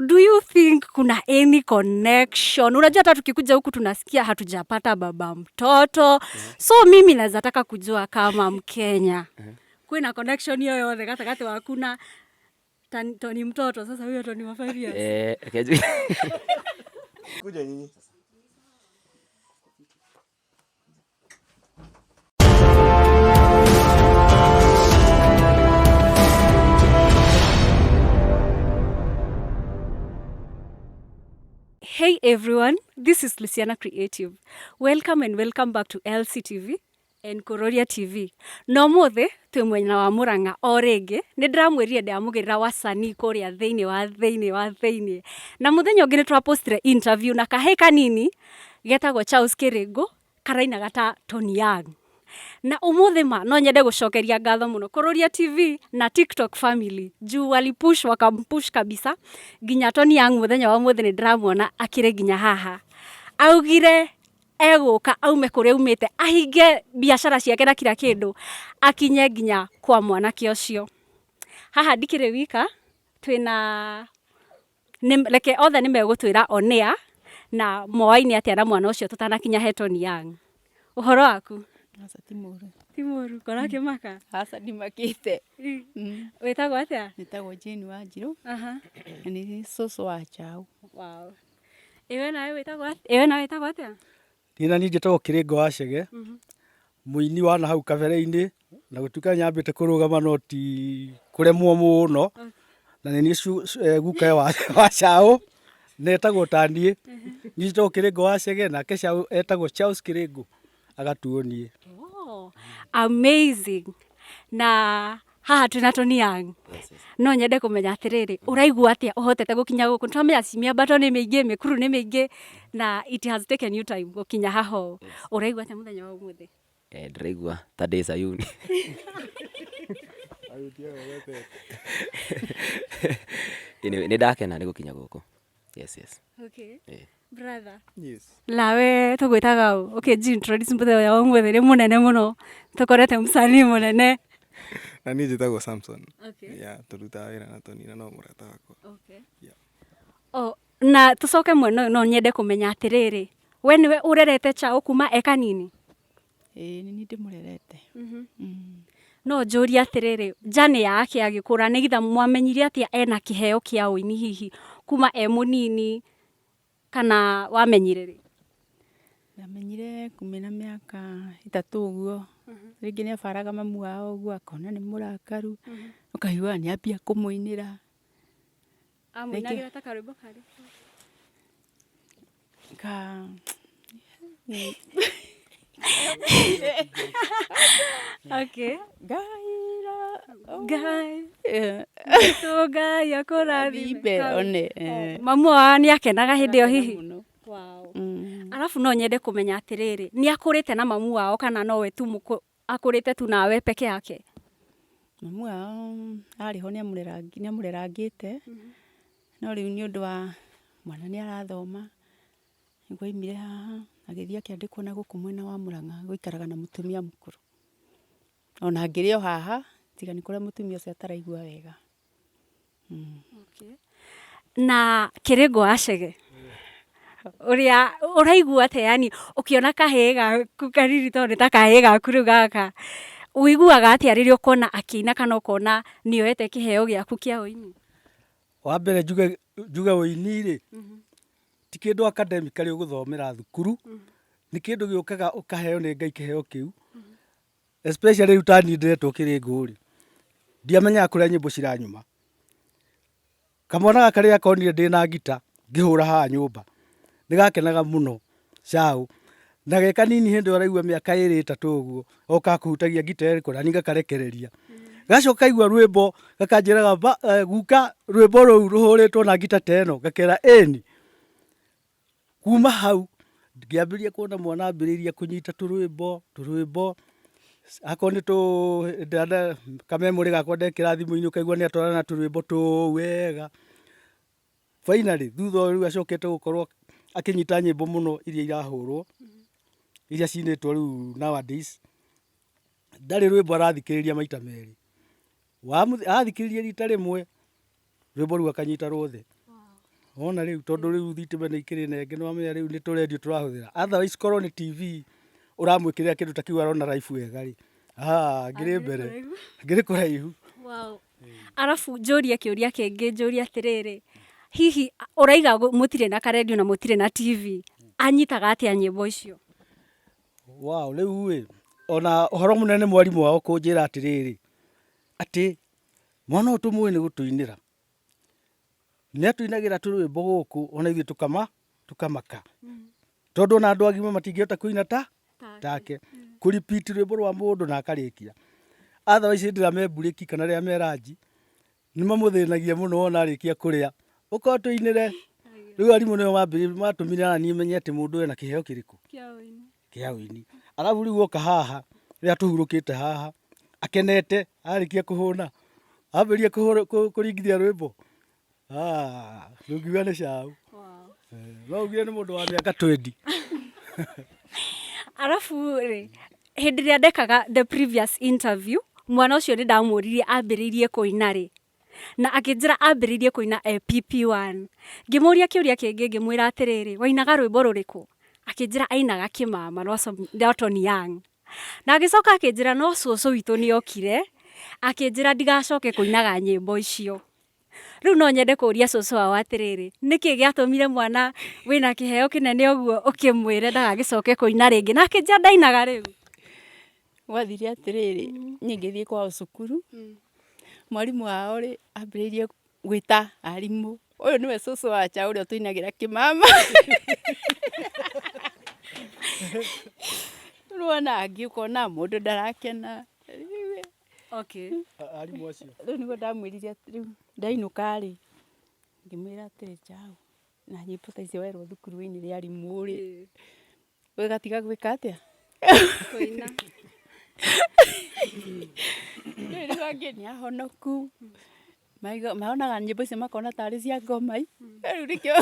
do you think kuna any connection? Unajua hata tukikuja huku tunasikia hatujapata baba mtoto. So mimi naweza taka kujua kama Mkenya. Kuna connection yoyote kati wakuna Tonny mtoto sasa huyo Tonny wa 5 years. Kuja nyinyi. Hey everyone, this is Luciana Creative. Welcome and welcome back to LCTV and Kururia TV. No mothe twi mwena wa Murang'a o ringi ni ndiramwirire ndiamugirira wasanii kuria thiini. Na muthenya ungi ni twapostire interview na kahii kanini getagwo Charles Kiringo karaina gata Tonny Young. Na umuthi ma no nyende gucokeria ngatho muno Kururia TV na TikTok family juu walipush wakampush kabisa ginya Tonny Young muthenya wa muthi ni ndiramuona akire ginya haha augire eguka aume kuri umite ahinge biashara ciake na kila kindu akinye ginya kwa mwanake ucio. Haha ndikire wika twina leke othe ni megutwira onea na moaini atia na mwana ucio tutanakinya he Tonny Young. Uhoro waku? Asa timuru. Timuru, kora kimaka? Asa ndimakite. Wetagwo atia? Nitagwo Jane Wanjiru. Ni soso wa chao. Wow. Ewe nawe wetagwo atia? Ewe nawe wetagwo atia? Tina ni njitagwo Kiringo wa Chege. Muini wa na hau kabere-ini na gutuka nyambite kurugama no ti kuremwo muno. Na ni guka wa chao. Netagwo Tonny. Njitagwo Kiringo wa Chege na kesha etagwo Charles Kiringo. Agatuonie. Oh, amazing. Na haha twina Tonny Young. No nyende kumenya atiriri uraigua atia uhotete gukinya guku twamenya cimia bato ni miingi mikuru ni miingi na it has taken you time gukinya haho. Uraigua atia muthenya wa umuthi? Ndiraigua ta ndi Sayuni. Ni ndakena ni gukinya guku. Yes. Okay. Brother. Yes. Lawe tugwitaga u. Okay, introduce muthenya wa umuthi ni munene muno. Tukorete musanii munene. Na ni njitagwo Samson. Okay. Yeah, turuta wira na Tonny na no murata wakwa. Okay. Yeah. Oh, na tucoke mwena no nyende kumenya atiriri. We niwe urerete chao kuma eka nini? Ni ndimurerete. No njuri atiriri, jane yake agikura ni githa mwamenyire atia ena kiheo kia uini hihi kuma munini kana wamenyire? Ndamenyire kumena miaka 3 uguo. Ringi ni abaraga mamu wao uguo akona ni murakaru. Ukahigua ni ambia kumuinira. Amuinagira ta karibu kari. Okay. Toga ya korathi. Mamu wa ni akenaga hindi o hihi. Wow. Alafu no nyende kumenya atiriri ni akurite na mamu wao kana no we tu akurite tu nawe peke yake? Mamu wao ariho ni amurerangite. No riu ni undu wa mwana ni arathoma. Niguo imire haha agithia kiandikwo na guku mwena wa Murang'a guikaraga na mutumia mukuru. Ona ngirio haha tiga ni kuria mutumia ucio ataraigua wega. Okay. Na Kiringo wa Chege. Uria uraigua atia yani ukiona kahii gaku kariri tondu ta kahii gaku riu Gaka. Uiguaga atia riria ukona akina kana ukona nioete kiheo giaku kia uini? Wa mbere njuge uini ri ti kindu academically uguthomera thukuru. Ni kindu giukaga ukaheo ni Ngai kiheo kiu. Especially riu Tonny ndiretwo Kiringo ri. Ndiamenyaga kuria nyimbo ciranyuma. Kamwana gaka riria konire ndina ngita ngihura haha nyumba. Nigakenaga muno chao. Na geka nini hindi araigua miaka 2-3 uguo. Oka kuhutagia ngita eri na ninga karekereria. Gacoka igua rwimbo gakanjiraga guka rwimbo ru ruhuritwo na ngita teno gakera eni. Kuma hau ngiambiria kuona mwana ambiriria kunyita turwimbo akoni tu dada kamemuri gakwa ndekira thimu-ini ukaigua ni atwarana na turwimbo tu wega. Finally thutha riu acokete gukorwo akinyita nyimbo muno iria irahurwo iria cinitwo riu nowadays. Ndari rwimbo arathikiriria maita meri. Athikiriria rita rimwe rwimbo riu akanyita rwothe. wona rĩu tondũ rĩu thitima nĩ ikĩrĩ nenge nĩ wamenya rĩu nĩ tũrendio tũrahũthĩra otherwise korwo nĩ TV ũramwĩkĩrĩra kĩndũ ta kĩu arona live wega rĩ ngĩrĩ mbere ngĩrĩ kũraihu. Wow. Arabu njũrie kĩũria kĩngĩ njũrie atĩrĩrĩ, hihi ũraiga mũtirĩ na karendio na mũtirĩ na TV, anyitaga atĩa nyĩmbo icio? Wow, rĩu ona ũhoro mũnene mwarimũ wao kũnjĩra atĩrĩrĩ atĩ mwana ũyũ tũmũĩ nĩ gũtũinĩra, nĩ atũinagĩra tũrwĩmbo gũkũ ona ithuĩ tũkamaka tondũ ona andũ agima matingĩhota kũina take kũripiti rwĩmbo rwa mũndũ na akarĩkia otherwise hĩndĩ ĩrĩa me mburĩki kana rĩrĩa me ranji nĩ mamũthĩnagia mũno wona arĩkia kũrĩa ũkorwo tũinĩre. Rĩu arimũ nĩo matũmire naniĩ menye atĩ mũndũ ena kĩheo kĩrĩkũ kĩa ũini. Arabu rĩu oka haha rĩrĩa tũhurũkĩte haha akenete arĩkia kũhũna ambĩrĩria kũringithia rwĩmbo ndũngiuga nĩ caũ. No ugire nĩ mũndũ wa mĩaka 20. Arabu rĩ, hĩndĩ ĩrĩa ndekaga the previous interview, mwana ũcio nĩ ndamũririe ambĩrĩirie kũina rĩ, na akĩnjĩra ambĩrĩirie kũina PP1. Ngĩmũria kĩũria kĩngĩ ngĩmwĩra atĩrĩrĩ, wainaga rwĩmbo rũrĩkũ? Akĩnjĩra ainaga kĩmama rwa Tonny. Na agĩcoka akĩnjĩra no cũcũ witũ nĩ okire akĩnjĩra ndigacoke kũinaga nyĩmbo icio. Rĩu no nyende kũria cũcũ wao atĩrĩrĩ, nĩkĩ gĩatũmire mwana wĩna kĩheo kĩnene ũguo ũkĩmwĩre ndagagĩcoke kũina rĩngĩ, na akĩnjĩra ndainaga rĩu? Gwathire atĩrĩrĩ, niĩ ngĩthiĩ kwao cukuru, mwarimũ wao rĩ ambĩrĩirie gwĩta arimũ, ũyũ nĩwe cũcũ wacha ũrĩa tũinagĩra kĩmama. Ruona angĩũka ona mũndũ ndarakena. Okay. Arimũ acio Rĩu nĩguo ndamwĩrire rĩu ndainũka rĩ ngĩmwĩra atĩrĩ Jaũ, na nyĩmbo ta icio werwo thukuru-inĩ rĩ arimũ rĩ wĩgatiga gwĩka atĩa? Kũina. Rĩu angĩ nĩ ahonoku maonaga nyĩmbo icio makona tarĩ cia ngomai, rĩu nĩkĩo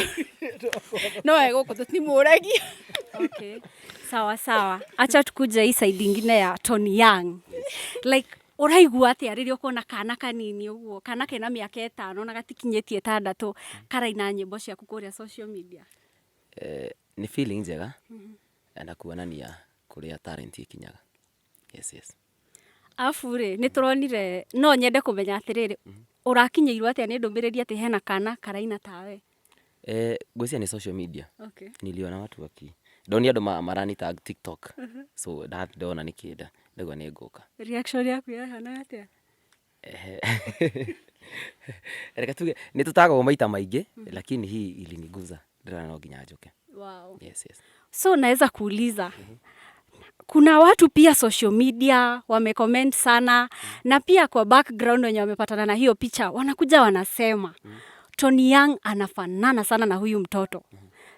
no egũkũ tũtimũragia. Okay. Sawa sawa. Acha tukuje hii side ingine ya Tonny. Like ũraigua atĩa rĩrĩa ũkona kana kanini ũguo, kana kena mĩaka 5 na gatikinyĩtie 6 karaina nyĩmbo ciaku kũrĩa social media? Nĩ feeling njega na kuonania kũrĩa talent ikinyaga. Yes. Arabu rĩ, nĩ tũronire, no nyende kũmenya atĩrĩrĩ, ũrakinyĩirwo atĩa nĩ ndũmĩrĩri atĩ hena kana karaina tawe? Ngwĩciria nĩ social media. Okay. Niliona watu ndoni andũ marani tag TikTok. So ndona nĩ kĩnda ndagwa nĩ ngũka. Reaction yaku yahana atĩa? Reka tuge nĩ tũtagwo maita maingĩ lakini hii iliniguza ndĩrona no nginya njoke. Wow. Yes. So naweza kuuliza kuna watu pia social media wamecomment sana na pia kwa background wenye wamepatana na hiyo picha wanakuja wanasema Tonny anafanana sana na huyu mtoto.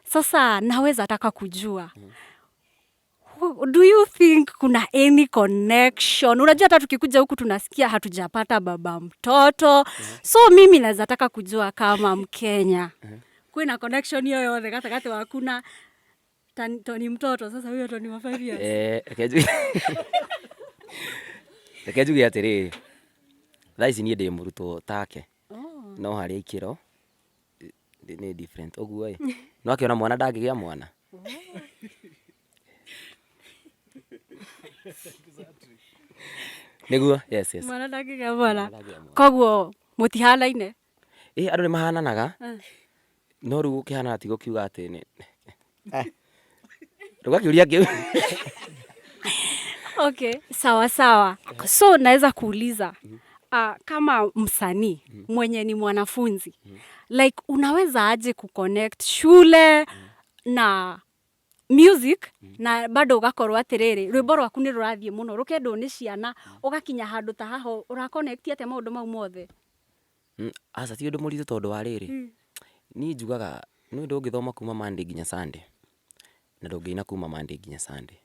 Sasa naweza taka kujua, do you think kuna any connection? Unajua hata tukikuja huku tunasikia hatujapata baba mtoto. So mimi naweza taka kujua kama Mkenya kuna connection yoyote katikati wa kuna Tonny mtoto. Sasa huyo Tonny wa 5 years. Reke njuge atĩrĩrĩ, thaa ici niĩ ndĩ mũrutwo take. No harĩa ikĩro nĩ different ũguo no akĩona mwana ndangĩgĩa mwana. Nĩguo? Yes. Mwana ndangĩgĩa mwana. Koguo mũtihanaine? Andũ nĩ mahananaga no rĩu gũkĩhana ti gũkiuga atĩ nĩ rũgakĩũria kĩu. Okay, sawa. So naweza kuuliza kama msanii mwenye ni mwanafunzi, like unaweza aje kuconnect shule na music na bado ugakorwo atĩrĩrĩ rwĩmbo rwaku nĩ rũrathiĩ mũno rũkendwo nĩ ciana ũgakinya handũ ta haho ũraconnect atĩa maũndũ mau mothe? Aca ti ũndũ mũritũ tondũ wa rĩrĩ niĩ njugaga nĩ ũndũ ũngĩthoma kuma Monday nginya Sunday na ndũngĩina kuma Monday nginya Sunday,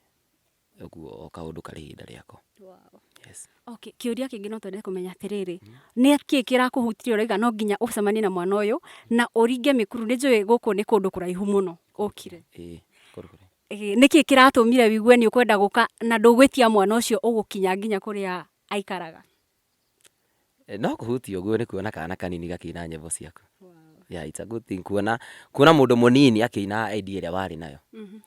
ũguo o kaũndũ karĩ ihinda rĩako. Wow. Yes. Okay, kĩũria kĩngĩ no twende kũmenya atĩrĩrĩ, nĩ kĩĩ kĩrakũhutirie ũraiga no nginya ũcemanie na mwana ũyũ na ũringe mĩkuru? Nĩ njũĩ gũkũ nĩ kũndũ kũraihu mũno ũkire. Nĩ kĩĩ kĩratũmire wigue nĩ ũkwenda gũka na ndũgwĩtia mwana ũcio ũgũkinya nginya kũrĩa aikaraga? No kũhutia ũguo nĩ kuona kana kanini gakĩina nyĩmbo ciaku. Yeah, it's a good thing kuona mũndũ mũnini akĩina idea ĩrĩa warĩ nayo.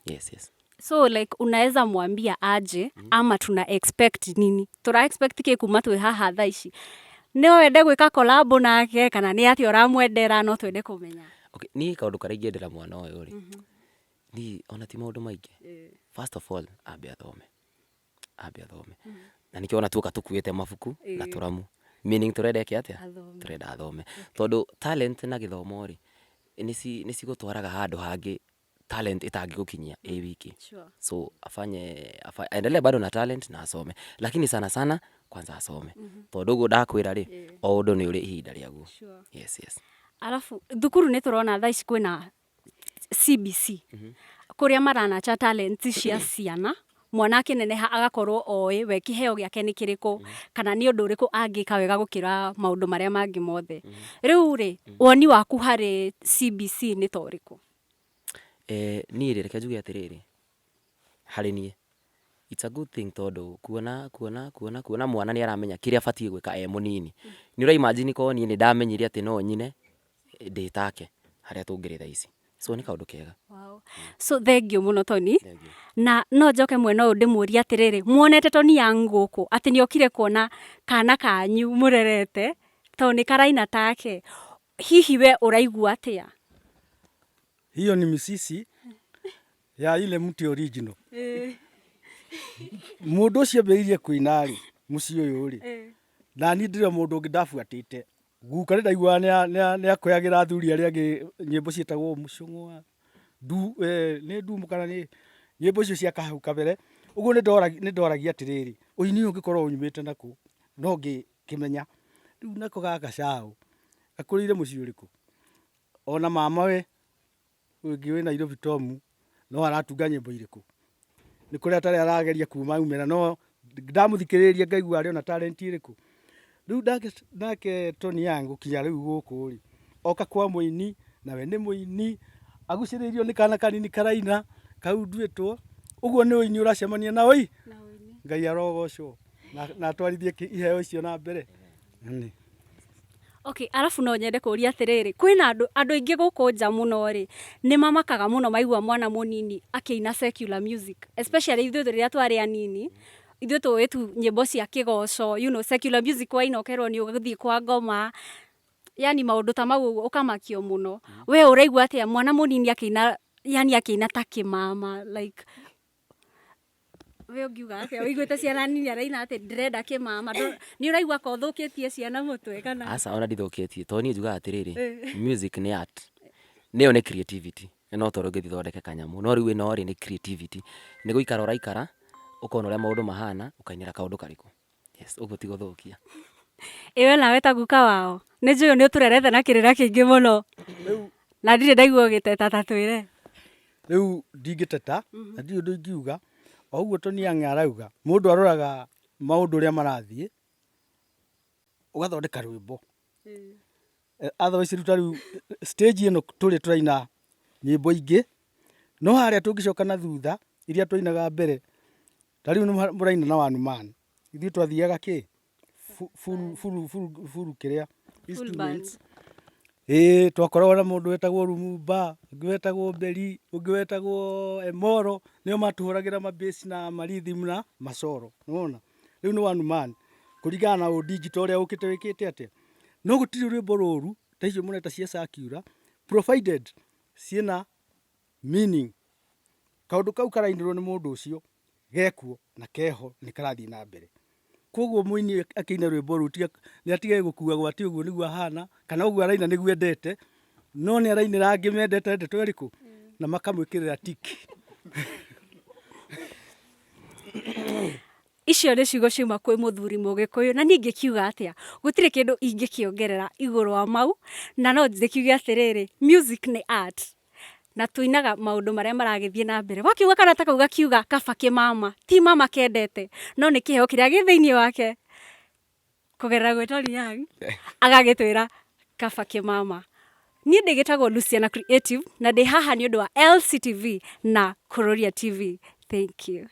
Yes. So like unaweza mwambia aje ama tuna expect nini? Tura expect kĩ kuma twĩ haha thaa ici. No wende gwĩka collab nake kana nĩ atĩ ũramwendera no twende kũmenya. Okay, niĩ kaũndũ karĩa ingĩendera mwana ũyũ rĩ. Niĩ ona ti maũndũ maingĩ. First of all, ambe athome. Na nĩkĩo ona tuoka tũkuĩte mabuku na tũramu. Meaning tũrenda eke atĩa? Tũrenda athome. Tondũ talent na gĩthomo rĩ nĩ cigũtwaraga handũ hangĩ talent ĩtangĩgũkinyia wiki. So endelee bado na talent na asome. Lakini sana kwanza asome. Tondũ ũguo ndakwĩra rĩ o ũndũ nĩ ũrĩ ihinda rĩaguo. Yes. Alafu thukuru nĩ tũrona thaa ici kwĩna CBC. Kũrĩa maranacha talent cia ciana. Mwana akĩneneha agakorwo oĩ we kĩheo gĩake nĩ kĩrĩkũ kana nĩ ũndũ ũrĩkũ angĩka wega gũkĩra maũndũ marĩa mangĩ mothe. Rĩu rĩ woni waku harĩ CBC nĩ ta ũrĩkũ? Niĩ reke njuge atĩrĩrĩ harĩ niĩ it's a good thing tondũ kuona mwana nĩ aramenya kĩrĩa abatie gwĩka mũnini. Nĩ ũra imagine ko niĩ nĩ ndamenyire atĩ no nyine ndĩ take harĩa tũngĩrĩ thaa ici. So nĩ kaũndũ kega. Wow. So thengiũ mũno Tonny. Na no njoke mwena ũyũ ndĩmũrie atĩrĩrĩ, muonete Tonny yangu gũkũ atĩ nĩ okire kuona kana kanyu mũrerete tondũ nĩ karaina take. Hihi we ũraigua atĩa? Hiyo ni misisi ya ile mti original. Mũndũ ũcio ambĩrĩirie kũina rĩ mũciĩ ũyũ rĩ na niĩ ndĩrĩ mũndũ ũngĩ ndabuatĩte. Guka ndaiguaga nĩ akoyagĩra athuri arĩa angĩ nyĩmbo ciĩtagwo mũcũng'wa nĩ ndumu kana nĩ nyĩmbo icio cia kahau kabere. Ũguo nĩ ndoragia atĩrĩrĩ ũini ũyũ ũngĩkorwo uumĩte nakũ no ngĩkĩmenya. Rĩu nako gaka caũ gakũrĩire mũciĩ ũrĩkũ? Ona mama we ũngĩ wĩ Nairobi Tomu no aratunga nyĩmbo irĩkũ? Nĩ kũrĩa atarĩ arageria kuma umĩra no ndamũthikĩrĩria ngaigua arĩ ona talent irĩkũ? Rĩu nake Tonny yangu kinya rĩu gũkũ rĩ oka kwa mũini nawe nĩ mũini agucĩrĩirio nĩ kana kanini karaina kau nduĩtwo. Ũguo nĩ ũini ũracemania na ũi Ngai arogocwo na atwarithie iheo icio na mbere. Okay, alafu no nyende kũria atĩrĩrĩ kwĩna andũ aingĩ gũkũ nja mũno rĩ nĩ mamakaga mũno maigua mwana mũnini akĩina secular music, especially ithuĩ rĩrĩa twarĩ anini. Ithuĩ tũĩ tu nyĩmbo cia kĩgoco, secular music waina ũkerwo nĩ ũgũthiĩ kwa ngoma, yani maũndũ ta mau ũkamakio mũno. We ũraigua atĩa mwana mũnini akĩina ta kĩmama like we ũngiuga atĩa ũiguĩte ciana nini araina atĩ ndĩrenda kĩmama nĩ ũraigua ko thũkĩtie ciana mũtwe kana? Aca ona ndithũkĩtie tondũ niĩ njugaga atĩrĩrĩ music nĩ art, nĩyo nĩ creativity. No tondũ ũngĩthiĩ thondeke kanyamũ no rĩu ĩno rĩ nĩ creativity. Nĩ gũikara ũraikara ũkona ũrĩa maũndũ mahana ũkainĩra kaũndũ karĩkũ. Yes, ũguo ti gũthũkia. Ĩwe nawe ta guka wao nĩ njũĩ nĩ ũtũrerete na kĩrĩra kĩingĩ mũno na ndirĩ ndaigua ũgĩteta ta twĩre. Rĩu ndingĩteta na ndirĩ ũndũ ingiuga. O ũguo Tonny yangu arauga mũndũ aroraga maũndũ ũrĩa marathiĩ ũgathondeka rwĩmbo. Otherwise rĩu stage ĩno tũrĩ tũraina nyĩmbo ingĩ no harĩa tũngĩcoka na thutha iria twainaga mbere ta rĩu nĩ mũraina na one man ithuĩ twathiaga kĩ full kĩrĩa instruments. Twakoragwo na mũndũ wetagwo Lumumba, ũngĩ wetagwo Mberi, ũngĩ wetagwo Emoro, nĩo matũhũragĩra mabass na marhythm na macoro. Nĩwona rĩu nĩ one man kũringana na digital ũrĩa ũkĩte wĩkĩte atĩa. No gũtirĩ rwĩmbo rũru ta icio mũreta cia circular provided ciĩna meaning. Kaũndũ kau karainĩrwo nĩ mũndũ ũcio gekuo na keho nĩ karathiĩ na mbere. Koguo mũini akĩina rwĩmbo rũu nĩ atige gũkuagwo atĩ ũguo nĩguo ahana kana ũguo araina nĩguo endete, no nĩ arainĩra angĩ mendete ndeto ĩrĩkũ na makamwĩkĩrĩra tiki. Icio nĩ ciugo ciuma kwĩ mũthuri Mũgĩkũyũ na niĩ ngĩkiuga atĩa gũtirĩ kĩndũ ingĩkĩongerera igũrũ wa mau na no njĩkiuge atĩrĩrĩ music nĩ art na tuinaga maũndũ marĩa maragĩthiĩ na mbere. Wakiuga kana ta kau gakiuga kaba kĩmama ti mama kendete no nĩ kĩheo kĩrĩa gĩ thĩinĩ wake kũgerera gwĩ Tonny yangu agagĩtwĩra kaba kĩmama. Niĩ ndĩgĩtagwo Luciana Creative na ndĩ haha nĩ ũndũ wa LCTV na Kururia TV. Thank you.